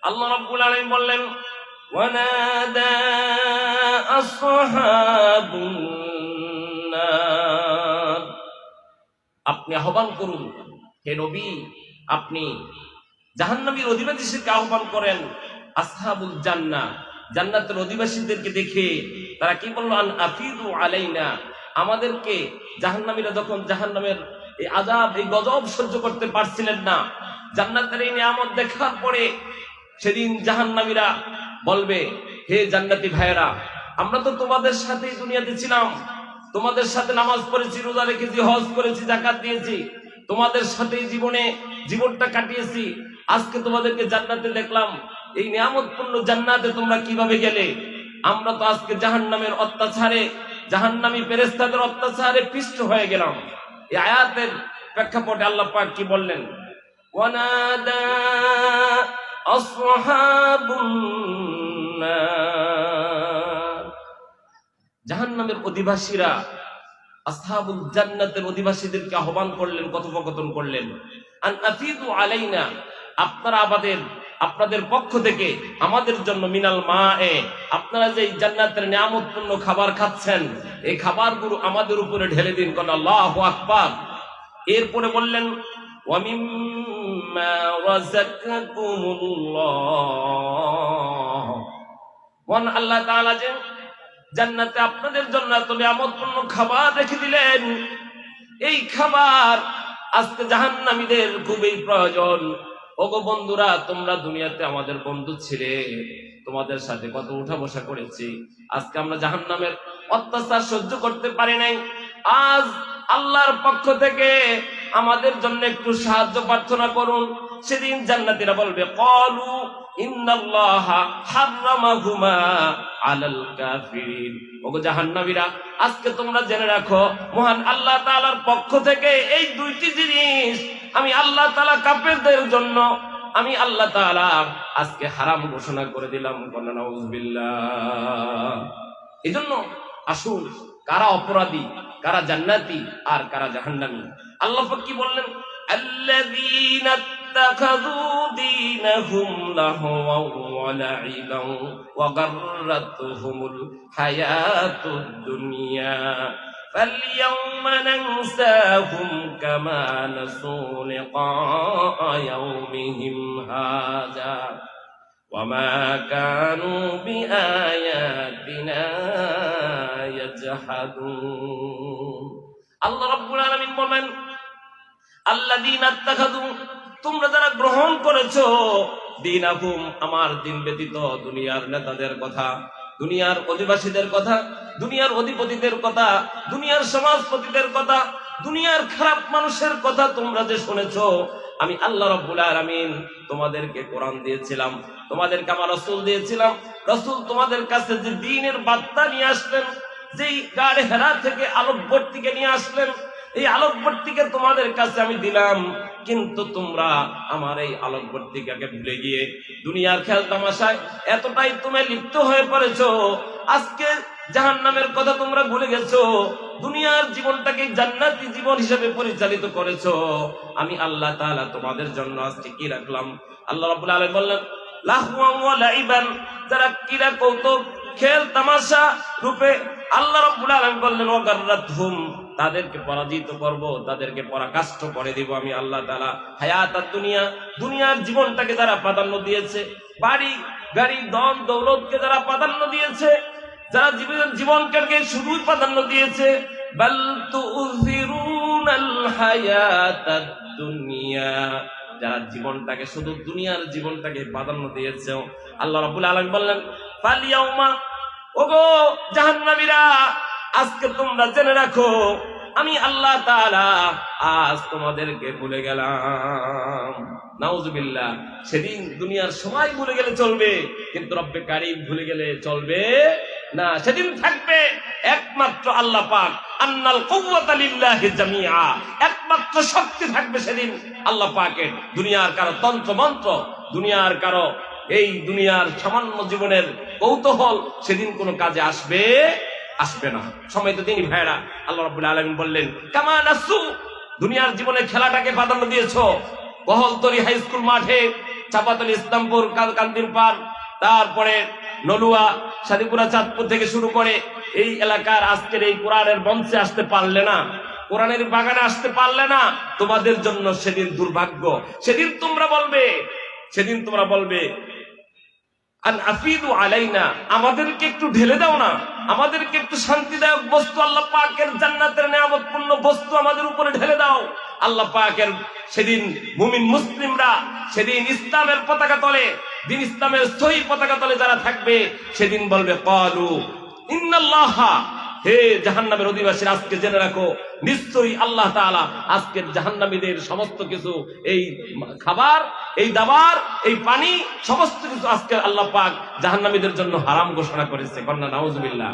আল্লাহ রাব্বুল আলামিন বললেন, ওয়ানাদা আসহাবুন নার, আপনি আহ্বান করুন হে নবী, আপনি জাহান্নামীর অধিবাসীদেরকে আহ্বান করেন। আসহাবুল জান্নাহ, জান্নাতের অধিবাসীদেরকে দেখে তারা কি বলল, আন আফিদু আলাইনা, আমাদেরকে জাহান্নামীরা যখন জাহান্নামের এই আযাব, এই গজব সহ্য করতে পারছিলেন না, জান্নাতের এই নিয়ামত দেখার পরে সেদিন জাহান্নামীরা বলবে, হে জান্নাতি ভাইয়েরা, আমরা তো তোমাদের সাথেই দুনিয়াতে ছিলাম, তোমাদের সাথে নামাজ পড়েছি, রোজা রেখেছি, হজ করেছি, যাকাত দিয়েছি, তোমাদের সাথেই জীবনটা কাটিয়েছি। আজকে তোমাদেরকে জান্নাতে দেখলাম, এই নিয়ামতপূর্ণ জান্নাতে তোমরা কিভাবে গেলে? আমরা তো আজকে জাহান্নামের অত্যাচারে, জাহান্নামী ফেরেশতাদের অত্যাচারে পিষ্ট হয়ে গেলাম। এই আয়াতের প্রেক্ষাপটে আল্লাহ পাক কি বললেন? ওয়ানাদা আসহাবুন নার, জাহান্নামের অধিবাসীরা আসহাবুল জান্নাতের অধিবাসীদেরকে আহ্বান করলেন, কথোপকথন করলেন, আন আফিদু আলাইনা, আপনারা আপনাদের পক্ষ থেকে আমাদের জন্য মিনাল মায়ে, আপনারা যে জান্নাতের নিয়ামতপূর্ণ খাবার খাচ্ছেন, এই খাবারগুলো আমাদের উপরে ঢেলে দিন। কোন আল্লাহু আকবার। এরপরে বললেন, ওয়া মিম্মা রাযাকাকুমুল্লাহ, ওয়ান আল্লাহ তাআলা যে জান্নাতে আপনাদের জন্য এত নিয়ামতপূর্ণ খাবার রেখে দিলেন, এই খাবার আজকে জাহান্নামীদের খুবই প্রয়োজন। ওগো বন্ধুরা, তোমরা দুনিয়াতে আমাদের বন্ধু ছিলে, তোমাদের সাথে কত উঠা বসা করেছি, আজকে আমরা জাহান্নামের অত্যাচার সহ্য করতে পারি নাই। আজ আল্লাহর পক্ষ থেকে আমাদের জন্য একটু সাহায্য প্রার্থনা করুন। সেদিন জান্নাতীরা বলবে, ক্বালু ইন্নাল্লাহা হাররামাহুমা আলাল কাফিরিন, ওগো জাহান্নামীরা, আজকে তোমরা জেনে রাখো, মহান আল্লাহ তাআলার পক্ষ থেকে এই দুইটি জিনিস আমি আল্লাহ তাআলা কাফেরদের জন্য, আমি আল্লাহ তাআলা আজকে হারাম ঘোষণা করে দিলাম। নাউযুবিল্লাহ। এজন্য আসুন, কারা অপরাধী, কারা জান্নাতি আর কারা জাহান্নামী? আল্লাহ পাক কি বললেন? আল্লাযীনা ইত্তাখাযু দীনাহুম লাহওয়ান ওয়া লা'iবান ওয়া গাররাতুহুমুল হায়াতুদ দুনিয়া ফালইয়াওমা নানসাহুম কামা নাসু লিকা ইয়াওমিহিম হাযা ওয়া মা কানু বিআয়াতিনা ইয়াজহাদুন। আল্লাহ রাব্বুল আলামিন বলেন, আল্লাযীনা ইত্তাখাযু, তোমরা যারা গ্রহণ করেছো, দীনাহুম, আমার দিন ব্যতীত দুনিয়ার নেতাদের কথা, দুনিয়ার অধিবাসীদের কথা, দুনিয়ার অধিপতিদের কথা, দুনিয়ার সমাজপতিদের কথা, দুনিয়ার খারাপ মানুষের কথা তোমরা যে শুনেছো, আমি আল্লাহ রাব্বুল আলামিন তোমাদেরকে কোরআন দিয়েছিলাম, তোমাদেরকে আমার রাসূল দিয়েছিলাম। রাসূল তোমাদের কাছে যে দ্বীনের বার্তা নিয়ে আসলেন, যেই গাড়ে হেরা থেকে আলোকবর্তীকে নিয়ে আসলেন, এই আলোকবর্তীকে তোমাদের কাছে আমি দিলাম, কিন্তু তোমরা আমার এই আলোকবর্তীকে ভুলে গিয়ে দুনিয়ার খেল তামাশায় এতটাই তুমি লিপ্ত হয়ে পড়েছো, আজকে জাহান্নামের কথা তোমরা ভুলে গেছো, দুনিয়ার জীবনটাকে জান্নাতি জীবন হিসেবে পরিচালিত করেছো। আমি আল্লাহ তাআলা তোমাদের জন্য আজকে কি রাখলাম? আল্লাহ রাব্বুল আলামিন বললেন, লাহওয়ান ওয়া লাইবান, যারা ক্রীড়া কৌতুক খেল তামাশা রূপে, আল্লাহ রাব্বুল আলামিন বললেন, ওয়া গাররাতহুম, তাদেরকে পরাজিত করব, তাদেরকে পরাকাষ্ঠ করে দিব আমি আল্লাহ তাআলা। হায়াতাত দুনিয়া, দুনিয়ার জীবনটাকে যারা প্রাধান্য দিয়েছে, বাড়ি গাড়ি ধন দৌলতকে যারা প্রাধান্য দিয়েছে, যারা জীবনকে শুধুই প্রাধান্য দিয়েছে, বাল তুযিরুনাল হায়াতাদ দুনিয়া, যারা জীবনটাকে শুধু দুনিয়ার জীবনটাকে প্রাধান্য দিয়েছে, আল্লাহ রাব্বুল আলামিন বললেন, ফালিয়াউমা, ওগো জাহান্নামীরা, আজকে তোমরা জেনে রাখো, আমি আল্লাহ তাআলা আজ তোমাদেরকে ভুলে গেলাম। নাউযুবিল্লাহ। সেদিন দুনিয়ার সবাই ভুলে গেলে চলবে, কিন্তু রব্বে কারীম ভুলে গেলে চলবে না। সেদিন থাকবে একমাত্র আল্লাহ পাক, আন্নাল কুওয়াতা লিল্লাহি জামিআ, একমাত্র শক্তি থাকবে সেদিন আল্লাহ পাকের। দুনিয়ার কারো তন্ত্র মন্ত্র, দুনিয়ার কারো এই দুনিয়ার সামান্য জীবনের কৌতূহল সেদিন কোনো কাজে আসবে না। সময় তো তিনি ভাইরা, আল্লাহ রাব্বুল আলামিন বললেন, কামা নাসু, দুনিয়ার জীবনে খেলাটাকে প্রাধান্য দিয়েছো, বহলতরি হাই স্কুল মাঠে চাপাতলী, ইসলামপুর, কান্দির পার, তারপরে নলুয়া, সাদিপুরা, চাঁদপুর থেকে শুরু করে এই এলাকার আজকের এই কোরআনের মঞ্চে আসতে পারলে না, কোরআনের বাগানে আসতে পারলে না, তোমাদের জন্য সেদিন দুর্ভাগ্য। সেদিন তোমরা বলবে আন আফিদু আলাইনা, আমাদেরকে একটু ঢেলে দাও না, আমাদেরকে একটু শান্তিদায়ক বস্তু, আল্লাহ পাকের জান্নাতের নিয়ামতপূর্ণ বস্তু আমাদের উপরে ঢেলে দাও। আল্লাহ পাকের সেদিন মুমিন মুসলিমরা সেদিন ইসলামের পতাকা তলে, দিন ইসলামের সহি পতাকা তলে যারা থাকবে, সেদিন বলবে ক্বালু ইন্নাল্লাহা, হে জাহান্নামের অধিবাসী, আজকে জেনে রাখো নিশ্চয়ই আল্লাহ তাআলা আজকের জাহান্নামীদের সমস্ত কিছু, এই খাবার, এই দাবার, এই পানি, সমস্ত কিছু আজকে আল্লাহ পাক জাহান্নামীদের জন্য হারাম ঘোষণা করেছে। কন্যা নাউজুবিল্লাহ।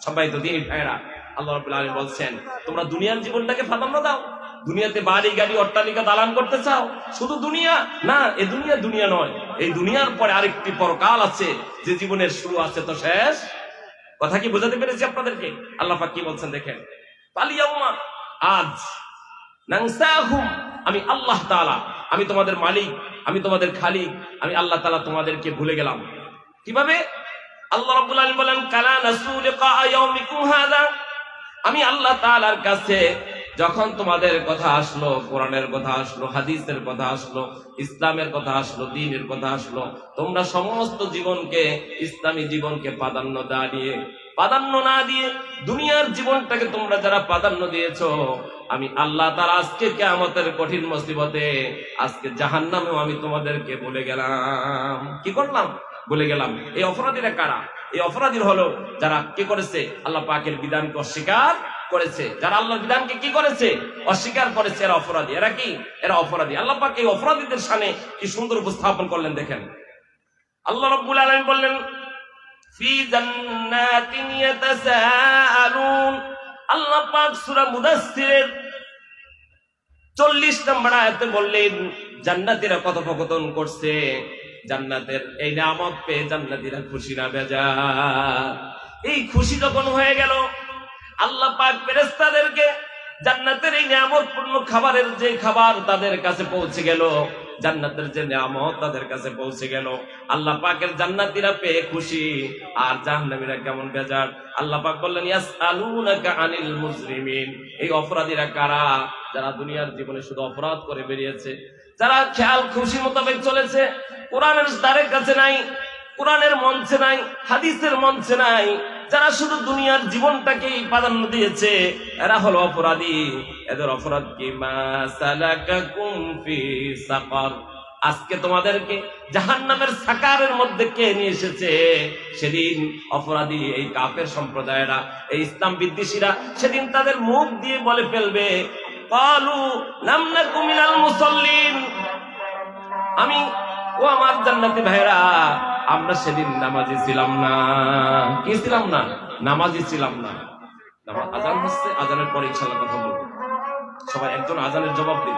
সবাই তো দিনই ভাইরা, আল্লাহ রাব্বুল আলামিন বলছেন তোমরা দুনিয়ার জীবনটাকে প্রাধান্য দাও, দুনিয়াতে বাড়ি গাড়ি অট্টালিকা দালান করতে চাও, শুধু দুনিয়া না, এই দুনিয়া নয়, এই দুনিয়ার পরে আরেকটি পরকাল আছে, যে জীবনের শুরু আছে তো শেষ। কথা কি বোঝাতে পেরেছি আপনাদেরকে? আল্লাহ পাক কি বলছেন দেখেন, পালিয়াউমা, আজ, নানসাহুম, আমি আল্লাহ তাআলা, আমি তোমাদের মালিক, আমি তোমাদের খালিক, আমি আল্লাহ তাআলা তোমাদেরকে ভুলে গেলাম। কিভাবে? আল্লাহ রাব্বুল আলামিন বলেন কালা নাসু লিকা ইয়াউমিকুম হাযা, আমি আল্লাহ তাআলার কাছে যখন তোমাদের কথা আসলো, কোরআনের কথা আসলো, হাদিসের কথা আসলো, ইসলামের কথা আসলো, দ্বীনের কথা আসলো, তোমরা সমস্ত জীবনকে, ইসলামী জীবনকে প্রাধান্য না দিয়ে দুনিয়ার জীবনটাকে তোমরা যারা প্রাধান্য দিয়েছো, আমি আল্লাহ তাআলা আজকে কিয়ামতের কঠিন মুসিবতে, আজকে জাহান্নামেও আমি তোমাদেরকে বলে গেলাম। কি করলাম? বলে গেলাম। এই অপরাধীরা কারা? এই অপরাধীর হলো যারা কি করেছে, আল্লাহ পাকের বিধানকে অস্বীকার করেছে, যারা আল্লাহর বিধানকে কি করেছে, অস্বীকার করেছে, এরা অপরাধী। এরা কি? এরা অপরাধী। আল্লাহ পাক এই অপরাধীদের শানে কি সুন্দর উপস্থাপন করলেন দেখেন। আল্লাহ রাব্বুল আলামিন বললেন ফি জান্নাতিন ইয়াতাসাআলুন, আল্লাহ পাক সূরা মুদাসসিরের 40 নম্বর আয়াতে বললেন জান্নাতীরা কথোপকথন করছে, জান্নাতের এই নিয়ামত পেয়ে জান্নাতীরা খুশি না বেজার। এই খুশি যখন হয়ে গেল, আল্লাহ পাক ফেরেশতাদেরকে জান্নাতের এই নিয়ামতপূর্ণ খাবারের যে খাবার তাদের কাছে পৌঁছে গেল, জান্নাতের যে নিয়ামত তাদের কাছে পৌঁছে গেল, আল্লাহ পাকের জান্নাতীরা পেয়ে খুশি, আর জাহান্নামীরা কেমন বেজার। আল্লাহ পাক বললেন ইয়াসআলুনাকা আনিল মুজরিমিন, এই অপরাধীরা কারা? যারা দুনিয়ার জীবনে শুধু অপরাধ করে বেরিয়েছে, যারা খেয়াল খুশি মোতাবেক চলেছে, কোরআনের দ্বারের কাছে নাই, কোরআনের মঞ্চে নাই, হাদিসের মঞ্চে নাই, যারা শুধু দুনিয়ার জীবনটাকেই প্রাধান্য দিয়েছে, এরা হলো অপরাধী। এদের অপরাধ কি? মা সালাকাকুম ফি সাকার, আজকে তোমাদেরকে জাহান্নামের সাকারের মধ্যে কে নিয়ে এসেছে? সেদিন অপরাধী এই কাফের সম্প্রদায়েরা, এই ইসলাম বিদ্বেষীরা সেদিন তাদের মুখ দিয়ে বলে ফেলবে ক্বালু লাম নাকু মিনাল মুসাল্লিন, আমি ও আমার জান্নাতি ভাইরা, আমরা সেদিন নামাজি ছিলাম না। কি ছিলাম না? নামাজি ছিলাম না। আজান হচ্ছে, আজানের পরে ইনশাআল্লাহ কথা বলবো। সবাই একজন আজানের জবাব দিন।